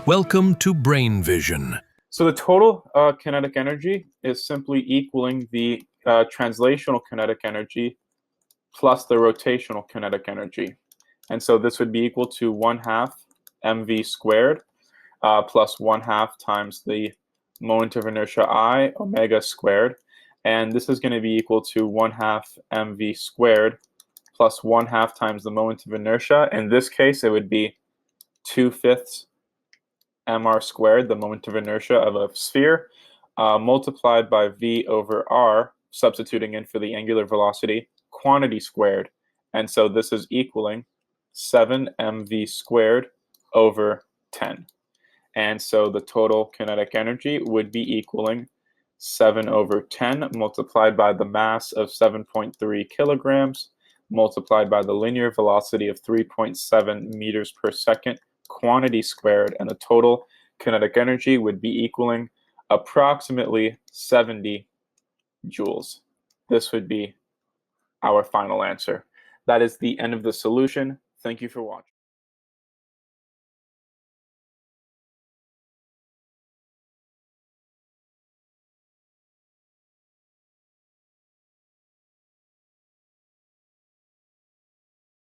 Welcome to Brain Vision. So the total kinetic energy is simply equaling the translational kinetic energy plus the rotational kinetic energy. And so this would be equal to 1/2 mv squared plus 1/2 times the moment of inertia I omega squared. And this is going to be equal to 1/2 mv squared plus 1/2 times the moment of inertia. In this case, it would be 2/5 mr squared, the moment of inertia of a sphere, multiplied by v over r, substituting in for the angular velocity, quantity squared. And so this is equaling 7 mv squared over 10. And so the total kinetic energy would be equaling 7 over 10 multiplied by the mass of 7.3 kilograms multiplied by the linear velocity of 3.7 meters per second, quantity squared, and the total kinetic energy would be equaling approximately 70 joules. This would be our final answer. That is the end of the solution. Thank you for watching.